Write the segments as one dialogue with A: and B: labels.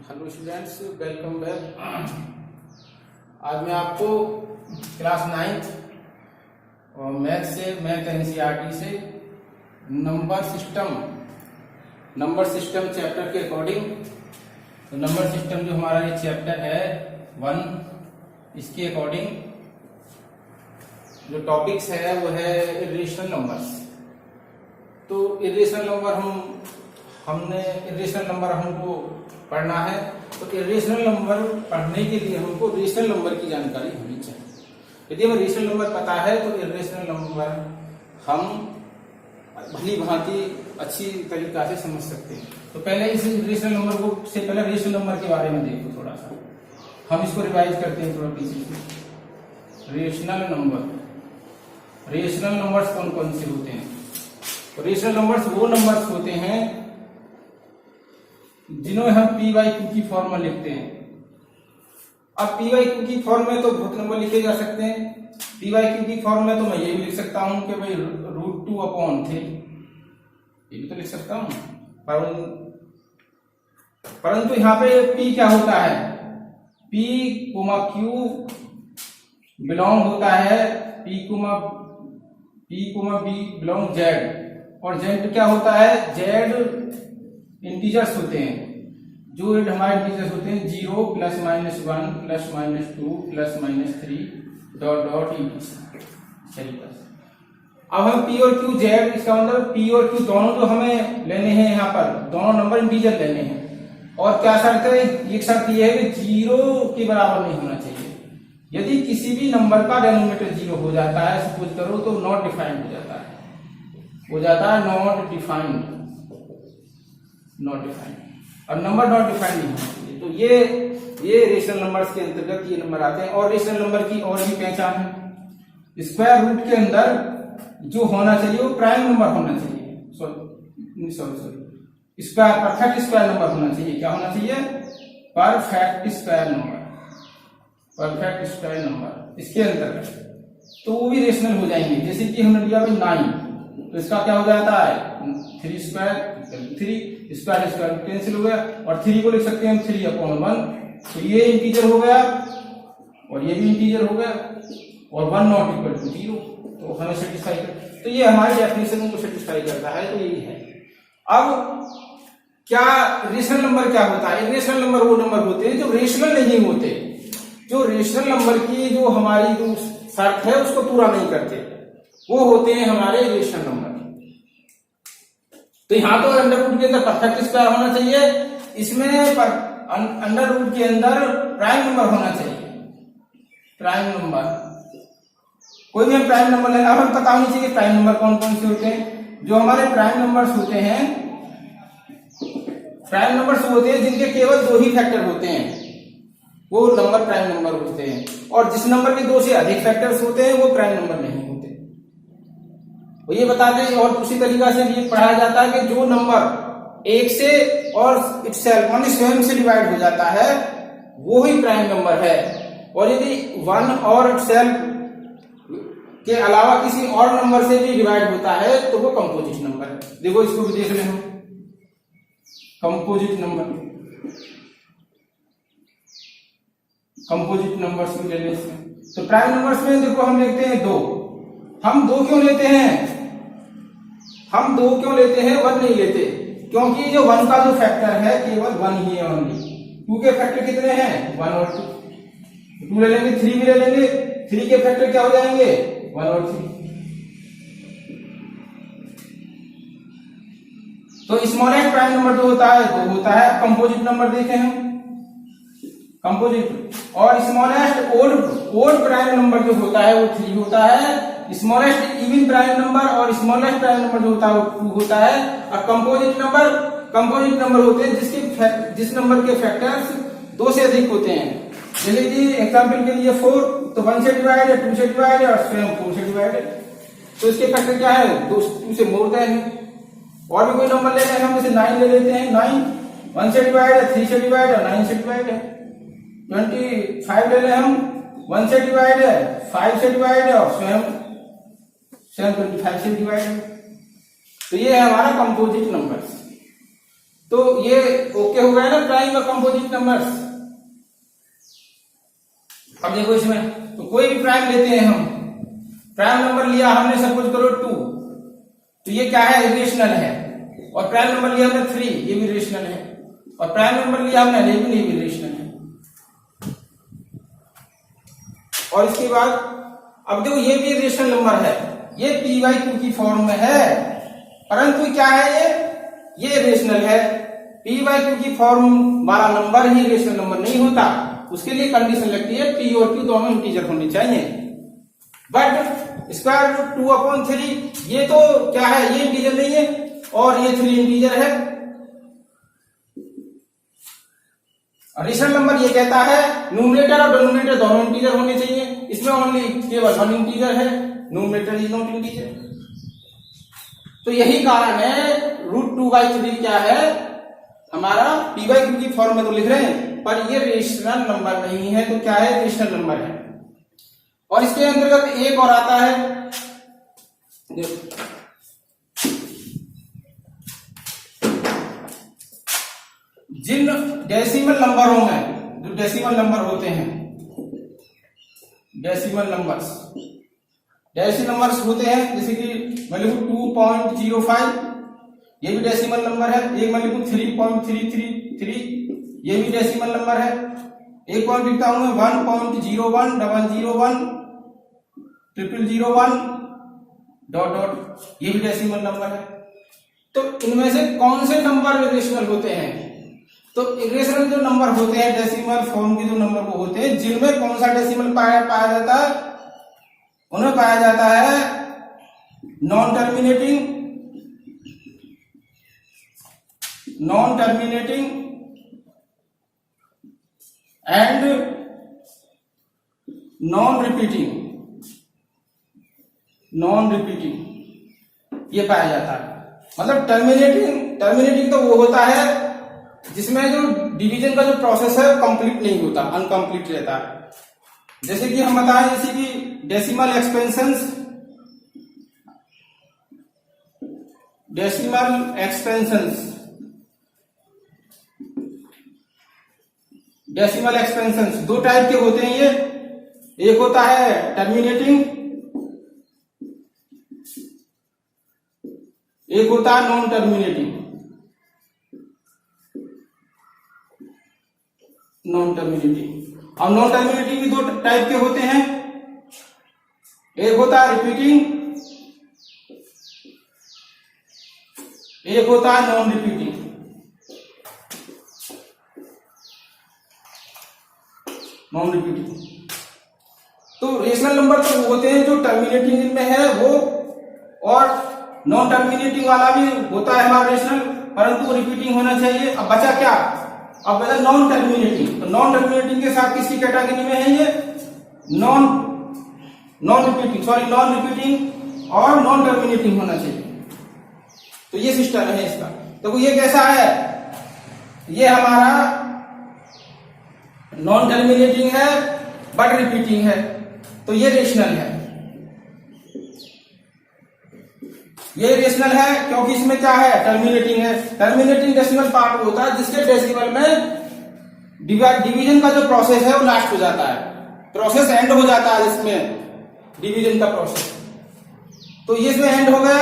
A: Hello students, welcome back. आज मैं आपको क्लास 9th और मैथ एनसीईआरटी से नंबर सिस्टम चैप्टर के अकॉर्डिंग, तो नंबर सिस्टम जो हमारा ये चैप्टर है 1, इसके अकॉर्डिंग जो टॉपिक्स है वो है इरेशनल नंबर्स। तो इरेशनल नंबर हमको पढ़ना है। तो इरेशनल नंबर पढ़ने के लिए हमको रेशनल नंबर की जानकारी होनी चाहिए। यदि हमें रेशनल नंबर पता है तो इरेशनल नंबर हम भली भांति अच्छी तरीका से समझ सकते हैं। तो पहले इस रेशनल नंबर को से पहले रेशनल नंबर के बारे में देखो थोड़ा सा, हम इसको रिवाइज करते हैं थोड़ा पीछे से। रेशनल नंबर्स कौन कौन से होते हैं? तो रेशनल नंबर्स वो नंबर्स होते हैं जिन्हें हम पी बाई क्यू की फॉर्म में लिखते हैं। अब पी बाई क्यू की फॉर्म में तो बहुत नंबर लिखे जा सकते हैं। पी बाई क्यू की फॉर्म में तो मैं ये भी लिख सकता हूं कि भाई √2/3, ये भी तो लिख सकता हूं। परंतु यहां पे पी क्या होता है? पी क्यू बिलोंग होता है पी बी बिलोंग जेड, और जेड क्या होता है? जेड इंटीजर्स होते हैं। जो हमारे इंटीजर्स होते हैं 0 +-1 +-2 +-3 ... चलिए बस। अब हम पी और क्यू जेड, इसका मतलब पी और क्यू दोनों जो हमें लेने हैं, यहाँ पर दोनों नंबर इंटीजर लेने हैं। और क्या शर्त है? एक शर्त यह है कि 0 के बराबर नहीं होना चाहिए। यदि किसी भी नंबर का डेनोमिनेटर 0 हो जाता है, सपोज करो, तो नॉट डिफाइंड हो जाता है नॉट डिफाइंड। और नंबर नॉट डिफाइंड नहीं होना चाहिए। तो ये रेशनल नंबर्स के अंतर्गत ये नंबर आते हैं। और रेशनल नंबर की और भी पहचान है। स्क्वायर रूट के अंदर जो होना चाहिए वो प्राइम नंबर होना चाहिए। Sorry, square perfect square number होना चाहिए। क्या होना चाहिए? परफेक्ट स्क्वायर नंबर इसके अंतर्गत। तो वो भी रेशनल हो जाएंगे। जैसे कि हमने लिया 9, तो इसका क्या हो जाता है? 3 स्क्वायर कैंसिल हो गया, और 3 को लिख सकते हैं हम 3/1। तो ये इंटीजर हो गया और ये भी इंटीजर हो गया, और 1 ≠ 0, तो हमें सेटिस्फाई कर। तो ये हमारी डेफिनेशन को सेटिस्फाई करता है। तो यही है। अब क्या रेशनल नंबर क्या होता है? रेशनल नंबर वो नंबर होते हैं जो रेशनल नहीं होते, जो रेशनल नंबर की जो हमारी जो शर्त है उसको पूरा नहीं करते, वो होते हैं हमारे रेशनल नंबर। तो यहां तो अंडर रूट के अंदर परफेक्ट स्क्वायर होना चाहिए, इसमें अंडर रूट के अंदर प्राइम नंबर होना चाहिए। प्राइम नंबर, कोई भी हम प्राइम नंबर लेना, अब हमें पता होनी चाहिए प्राइम नंबर कौन कौन से होते हैं। जो हमारे प्राइम नंबर्स होते हैं, प्राइम नंबर्स होते हैं जिनके केवल 2 ही फैक्टर होते हैं, वो नंबर प्राइम नंबर होते हैं। और जिस नंबर के 2 से अधिक फैक्टर्स होते हैं वो प्राइम नंबर नहीं होते। वो ये बताते हैं। और दूसरी तरीका से ये पढ़ाया जाता है कि जो नंबर 1 से और इटसेल्फ माने स्वयं से डिवाइड हो जाता है वो ही प्राइम नंबर है। और यदि 1 और इटसेल्फ के अलावा किसी और नंबर से भी डिवाइड होता है तो वो कंपोजिट नंबर है। देखो इसको भी देख लें हम, कंपोजिट नंबर्स भी ले लें इसमें। तो प्राइम नंबर्स में देखो हम लेते हैं 2। हम 2 क्यों लेते हैं? 1 नहीं लेते, क्योंकि जो 1 का जो फैक्टर है केवल 1 ही है ओनली। 2 के फैक्टर कितने हैं? 1 और 2। 2 ले लेंगे, 3 भी ले लेंगे, 3 के फैक्टर क्या हो जाएंगे? 1 और 3। तो स्मॉलेस्ट प्राइम नंबर जो होता है वो होता है कंपोजिट नंबर। देखें हम कंपोजिट। और स्मॉलेस्ट ओड प्राइम नंबर जो होता है वो 3 होता है। स्मॉलेस्ट इवन प्राइम नंबर और स्मॉलेस्ट प्राइम नंबर जो होता है वो 2 होता है। और कंपोजिट नंबर होते हैं जिस नंबर के फैक्टर्स 2 से अधिक होते हैं। जैसे कि एग्जांपल के लिए 4, तो 1 से डिवाइड है, 2 से डिवाइड है, और स्वयं 4 से डिवाइड है। तो इसके फैक्टर क्या है? 2 से मोर देन है। और भी कोई नंबर लेते हैं हम, जैसे 9 ले लेते हैं। 9 1 से डिवाइड है, 3 से डिवाइड है, 9 से डिवाइड है। 25 ले लें हम, 1 से डिवाइड है, 5 से डिवाइड है, और स्वयं 25 से डिवाइड है। तो ये है हमारा कंपोजिट नंबर्स। तो ये ओके हो गया ना प्राइम और कंपोजिट नंबर्स। अब देखो इसमें तो कोई भी प्राइम लेते हैं हम, प्राइम नंबर लिया हमने सपोज करो 2, तो ये क्या है, इरेशनल है। और प्राइम नंबर लिया हमने 3, ये भी इरेशनल है। और प्राइम नंबर लिया हमने 11, ये भी इरेशनल है। और इसके बाद अब देखो ये भी इरेशनल नंबर है, ये p/q की फॉर्म में है, परंतु क्या है, ये इरेशनल है। p/q की फॉर्म वाला नंबर ही इरेशनल नंबर नहीं होता, उसके लिए कंडीशन लगती है p और q दोनों इंटीजर होने चाहिए। बट स्क्वायर रूट 2/3 ये तो क्या है, ये इंटीजर नहीं है और ये 3 इंटीजर है। रेशनल नंबर ये कहता है न्यूमरेटर और डिनोमिनेटर दोनों इंटीजर होने चाहिए, इसमें ओनली केवल 1 इंटीजर है, न्यूमरेटर इज नॉट इंटीजर। तो यही कारण है √2/3 क्या है हमारा p/q की फॉर्म में तो लिख रहे हैं, पर ये रेशनल नंबर नहीं है, तो क्या है, रेशनल नंबर है। और इसके अंतर्गत एक और आता है, जिन डेसिमल नंबरों में, जो डेसिमल नंबर होते हैं, डेसिमल नंबर्स होते हैं, जैसे कि मैं लिखूं 2.05, ये भी डेसिमल नंबर है। एक मैं लिखूं 3.333, ये भी डेसिमल नंबर है। एक पॉइंट लिखता हूं 1.01 001 0001 ... ये भी डेसिमल नंबर है। तो इनमें से कौन से नंबर इरेशनल होते हैं, तो इरेशनल जो नंबर होते हैं, डेसिमल फॉर्म के जो नंबर वो होते हैं, जिनमें कौन सा डेसिमल पाया जाता है, उन्हें पाया जाता है non terminating and non repeating, ये पाया जाता है। मतलब टर्मिनेटिंग तो वो होता है जिसमें जो डिवीजन का जो प्रोसेस है कंप्लीट नहीं होता, अनकंप्लीट रहता है। जैसे कि हम बताएं, जैसे कि डेसिमल एक्सपेंशंस दो टाइप के होते हैं। ये एक होता है टर्मिनेटिंग, एक होता है नॉन टर्मिनेटिंग। और नॉन टर्मिनेटिंग भी दो टाइप के होते हैं, एक होता है रिपीटिंग, एक होता है नॉन रिपीटिंग। तो रेशनल नंबर तो वो होते हैं जो टर्मिनेटिंग में है वो, और नॉन टर्मिनेटिंग वाला भी होता है हमारा रेशनल, परंतु रिपीटिंग होना चाहिए। अब बचा क्या, अब बचा नॉन टर्मिनेटिंग। तो नॉन टर्मिनेटिंग के साथ किसकी कैटेगरी में है, ये नॉन रिपीटिंग और नॉन टर्मिनेटिंग होना चाहिए। तो ये सिस्टम है इसका। तो ये कैसा है, ये हमारा नॉन टर्मिनेटिंग है बट रिपीटिंग है, तो ये रेशनल है। ये रेशनल है क्योंकि इसमें क्या है, टर्मिनेटिंग है। टर्मिनेटिंग डेसिमल पार्ट होता है जिसके डेसिमल में डिवीजन का जो प्रोसेस है वो लास्ट हो जाता है, प्रोसेस एंड हो जाता है जिसमें डिवीजन का प्रोसेस। तो ये इसमें एंड हो गया,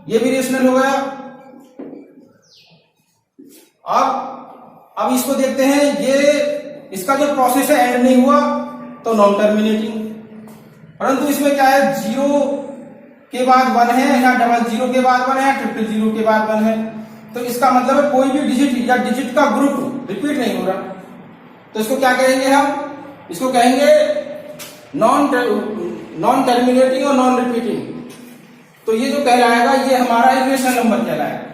A: ये भी रेशनल हो गया। अब इसको देखते हैं, ये इसका जो प्रोसेस है एंड नहीं हुआ तो नॉन टर्मिनेटिंग। परंतु इसमें क्या है, 0 के बाद 1 है, या 00 के बाद 1 है, 000 के बाद 1 है। तो इसका मतलब है कोई भी डिजिट या डिजिट का ग्रुप रिपीट नहीं हो रहा। तो इसको क्या कहेंगे हम, इसको कहेंगे नॉन टर्मिनेटिंग और नॉन रिपीटिंग। तो ये जो कहलाएगा ये हमारा इरेशनल नंबर कहलाएगा,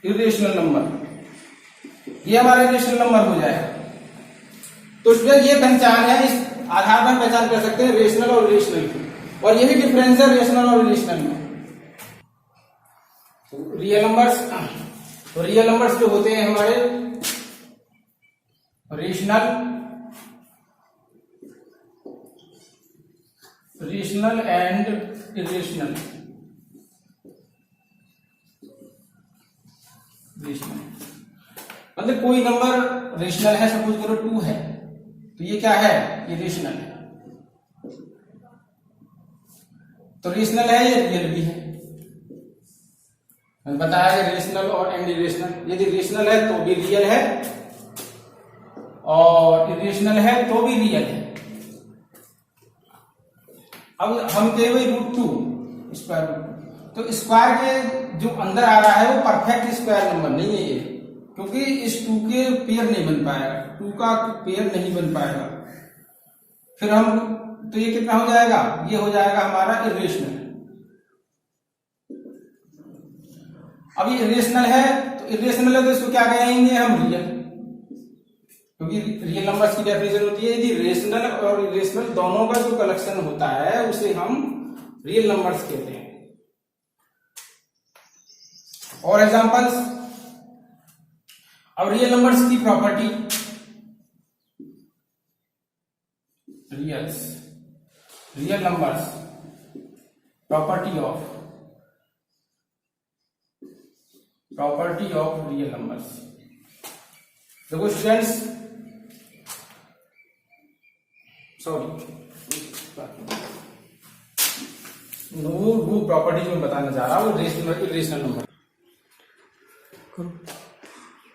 A: इरेशनल नंबर। ये हमारा इरेशनल नंबर हो जाएगा। तो इसमें ये पहचान है, इस आधार पर पहचान कर सकते हैं रेशनल और इरेशनल की, और यही डिफरेंस है रेशनल और इरेशनल में। रियल नंबर्स जो होते हैं हमारे रेशनल एंड इरेशनल। रेशनल, मतलब कोई नंबर रेशनल है, सपोज करो 2 है, तो ये क्या है, ये रेशनल है। तो रेशनल है या रियल भी है, बताया है रेशनल और इरेशनल। यदि रेशनल है तो भी रियल है और इरेशनल है तो भी रियल है। अब हम कहे भाई √2 स्क्वायर रूट, तो स्क्वायर के जो अंदर आ रहा है वो परफेक्ट स्क्वायर नंबर नहीं है ये, क्योंकि इस 2 के पेयर नहीं बन पाएगा, 2 का पेयर नहीं बन पाएगा। फिर हम तो ये कितना हो जाएगा, ये हो जाएगा हमारा इरेशनल। अब ये इरेशनल है, तो इरेशनल है तो इसको क्या कहेंगे हम, रियल, क्योंकि रियल नंबर्स की डेफिनेशन होती है यदि रेशनल और इरेशनल दोनों का जो कलेक्शन होता है उसे हम रियल नंबर्स कहते हैं। और एग्जांपल्स, अब रियल नंबर्स की property, real numbers property of real numbers. देखो स्टूडेंट्स, वो प्रॉपर्टी जो मैं बताने जा रहा हूं वो रेशनल नंबर।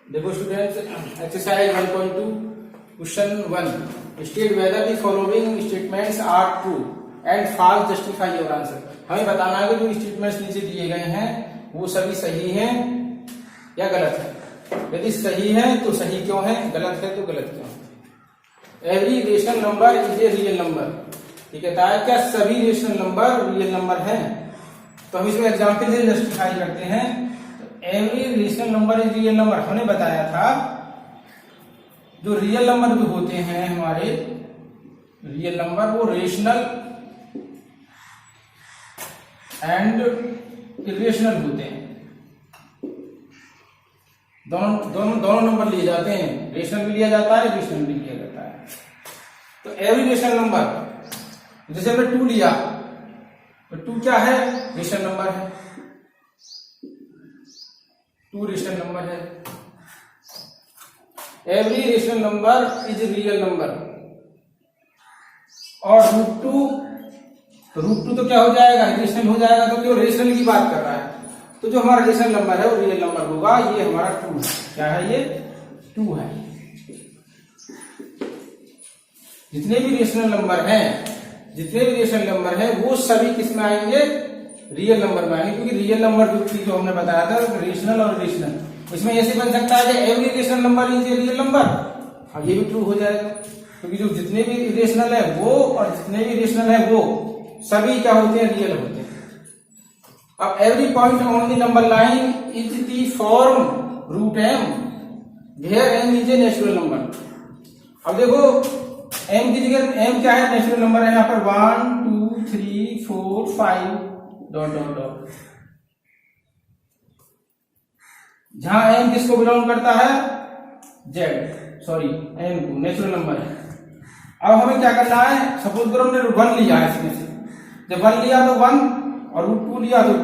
A: देखो students, exercise 1.2 question 1, state whether the following statements are true and false, justify your answer. हमें बताना है कि जो स्टेटमेंट्स नीचे दिए गए हैं वो सभी सही हैं या गलत है। यदि सही है तो सही क्यों है, गलत है तो गलत क्यों है। Every rational number is a real number, ये कहता है क्या सभी रेशनल नंबर रियल नंबर हैं। तो हम इसमें एग्जाम्पल से जस्टिफाई करते हैं। तो every rational number is real number, हमने बताया था जो रियल नंबर भी होते हैं हमारे, रियल नंबर वो रेशनल एंड इरेशनल होते हैं। दोनों नंबर लिए जाते हैं, रेशनल भी लिया जाता है, इरेशनल भी लिया जाता है। तो एवरी रेशनल नंबर, जैसे हमने 2 लिया तो 2 क्या है, रेशनल नंबर है, 2 रेशनल नंबर है। Every rational number is real number. और √2 तो क्या हो जाएगा, रेशनल हो जाएगा, तो क्यों रेशनल की बात कर रहा है, तो जो हमारा रेशनल नंबर है वो रियल नंबर होगा। ये हमारा 2 है, क्या है ये 2 है। जितने भी रेशनल नंबर हैं वो सभी किस में आएंगे, रियल नंबर में आएंगे, क्योंकि रियल नंबर जो हमने बताया था रेशनल और इरेशनल, इसमें ऐसे बन सकता है कि every rational number is a real number, हाँ ये भी ट्रू हो जाएगा, क्योंकि जो जितने भी इरेशनल है वो और जितने भी रेशनल है वो सभी क्या होते हैं, रियल होते हैं। अब every point on the number line is the form √m where m is a natural number. अब देखो m की जगह m क्या है, नेचुरल नंबर है, यहाँ पर 1 2 3 4 5 ... जहां m किसको बिलोंग करता है, m को, नेचुरल नंबर है। अब हमें क्या करना है, सपोज करो हमने 1 लिया है इसमें से, जब 1 लिया तो 1 और √2 लिया तो 2,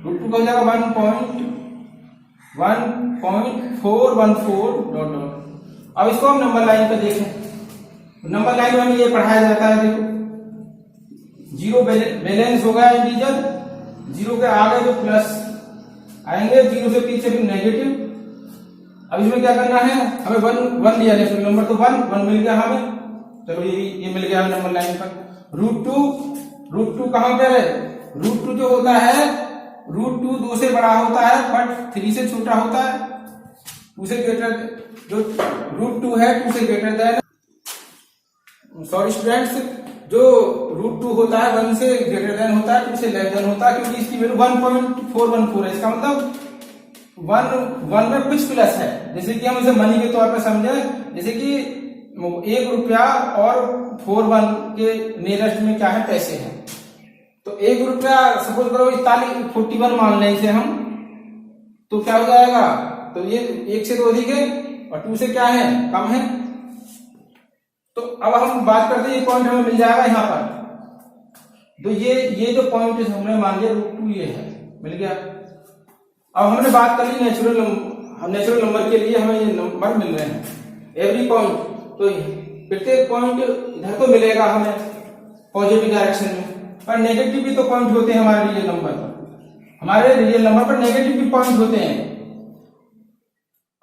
A: √2 का हो जाएगा 1.414 ... अब इसको हम नंबर लाइन पे देखें, नंबर लाइन में हमें ये पढ़ाया जाता है, देखो 0 बैलेंस हो गया इंटीजर, 0 के आगे जो प्लस आएंगे, 0 से पीछे भी नेगेटिव। अब इसमें क्या करना है, हमें 1 लिया नेचुरल नंबर, तो 1 मिल गया हमें, चलो ये मिल गया नंबर लाइन पर। √2 कहां पे है, √2 जो होता है, √2 2 से बड़ा होता है बट 3 से छोटा होता है, 2 से ग्रेटर, जो √2 है 2 से ग्रेटर देन, सॉरी स्टूडेंट्स, जो √2 होता है 1 से ग्रेटर देन होता है, 2 से लेस देन होता है, क्योंकि इसकी वैल्यू 1.414 है। इसका मतलब 1 में कुछ प्लस है, जैसे कि हम इसे मनी के तौर पर समझे, जैसे कि 1 रुपया और 41 के नियरेस्ट में क्या है, पैसे हैं। तो 1 रुपया सपोज करो 41 मान लें इसे हम, तो क्या हो जाएगा, तो ये 1 से तो अधिक है और 2 से क्या है, कम है। तो अब हम बात करते हैं, ये पॉइंट हमें मिल जाएगा यहाँ पर, तो ये जो पॉइंट हमने मान लिया √2 ये है, मिल गया। अब हमने बात कर ली नेचुरल नंबर के लिए हमें ये नंबर मिल रहे हैं एवरी पॉइंट, तो प्रत्येक पॉइंट इधर तो मिलेगा हमें पॉजिटिव डायरेक्शन में, पर नेगेटिव भी तो पॉइंट होते हैं हमारे रियल नंबर पर, हमारे रियल नंबर पर नेगेटिव भी पॉइंट होते हैं।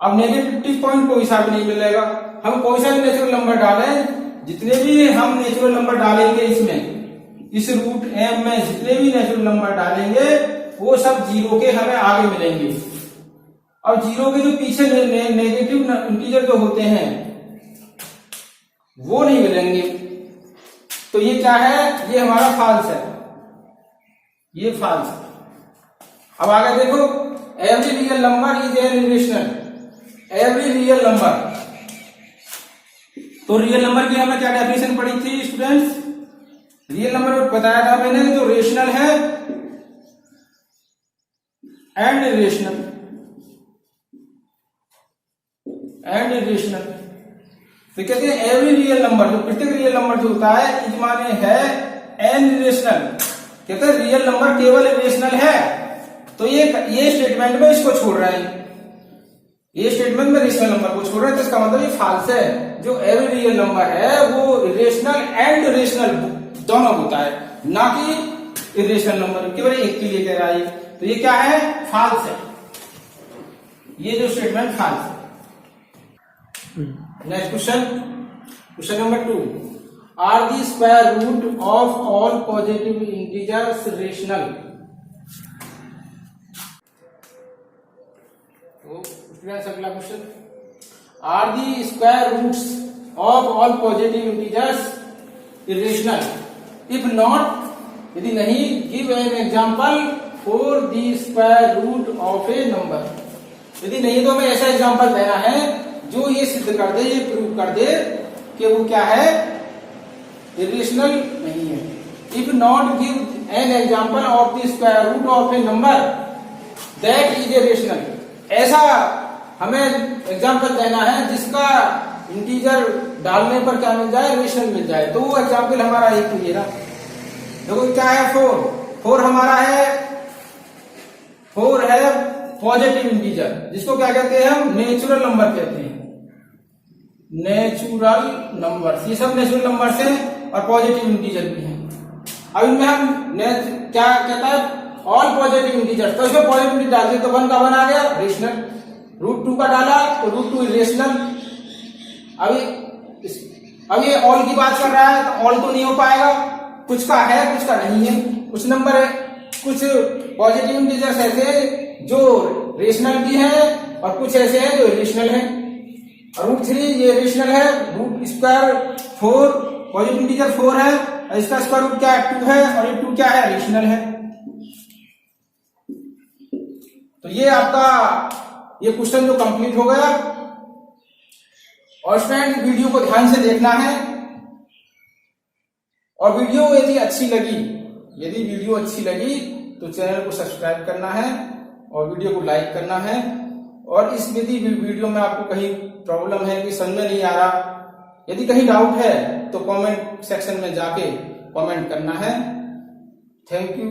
A: अब नेगेटिव पॉइंट कोई सा भी नहीं मिलेगा, हम कोई सा भी नेचुरल नंबर डालें, जितने भी हम नेचुरल नंबर डालेंगे इसमें, इस रूट m में जितने भी नेचुरल नंबर डालेंगे वो सब जीरो के हमें आगे मिलेंगे। अब जीरो के जो पीछे नेगेटिव इंटीजर जो होते हैं वो नहीं मिलेंगे, तो ये क्या है, ये हमारा फॉल्स है, ये फॉल्स। अब आगे देखो, every real number is an irrational, every real number, तो रियल नंबर की हमने क्या डेफिनेशन पढ़ी थी स्टूडेंट्स, रियल नंबर में बताया था मैंने जो रेशनल है एंड इरेशनल, एंड इरेशनल, तो कहते हैं एवरी रियल नंबर, जो प्रत्येक रियल नंबर जो होता है इस माने है एन इरेशनल, कहते हैं रियल नंबर केवल इरेशनल है, तो ये स्टेटमेंट में इसको छोड़ रहे हैं, ये स्टेटमेंट में रेशनल नंबर को छोड़ रहे हैं, तो इसका मतलब ये फॉल्स है, जो एवरी रियल नंबर है वो इरेशनल एंड रेशनल दोनों होता है, ना कि इरेशनल नंबर केवल एक के लिए कह रहा है, तो ये क्या है, फॉल्स है, ये जो स्टेटमेंट फॉल्स है। Next question, question number 2, are the square root of all positive integers rational, तो अगला question, are the square roots of all positive integers irrational, if not, यदि नहीं, give an example for the square root of a number, यदि नहीं तो हमें ऐसा example देना है जो ये सिद्ध कर दे, ये प्रूव कर दे कि वो क्या है, इरेशनल नहीं है। If not give an example of the square root of a number that is a rational, ऐसा हमें एग्जांपल देना है जिसका इंटीजर डालने पर क्या मिल जाए, रेशनल मिल जाए, तो वो एग्जांपल हमारा एक तो ये ना, देखो क्या है, 4 हमारा है, 4 है पॉजिटिव इंटीजर, जिसको क्या कहते हैं हम, नेचुरल नंबर कहते हैं, नेचुरल नंबर, ये सब नेचुरल नंबर हैं और पॉजिटिव इंटीजर भी हैं। अब इनमें हम क्या कहता है, ऑल पॉजिटिव इंटीजर, तो इसमें पॉजिटिव इंटीजर डालते तो 1 का 1 आ गया रेशनल, √2 का डाला तो √2 इरेशनल। अब ये ऑल की बात कर रहा है तो ऑल तो नहीं हो पाएगा, कुछ का है कुछ का नहीं है, कुछ नंबर है, कुछ पॉजिटिव इंटीजर्स ऐसे जो रेशनल भी है और कुछ ऐसे हैं जो इरेशनल है, और √3 ये रेशनल है, रूट स्क्वायर 4 पॉजिटिव इंटीजर 4 है, और इसका स्क्वायर रूट क्या है, 2 है, और ये 2 क्या है, रेशनल है। तो ये आपका ये क्वेश्चन जो कंप्लीट हो गया, और स्टूडेंट वीडियो को ध्यान से देखना है, और वीडियो यदि अच्छी लगी, यदि वीडियो अच्छी लगी तो चैनल को सब्सक्राइब करना है और वीडियो को लाइक करना है, और इस यदि वीडियो में आपको कहीं प्रॉब्लम है कि समझ में नहीं आ रहा, यदि कहीं डाउट है तो कमेंट सेक्शन में जाके कमेंट करना है। Thank you.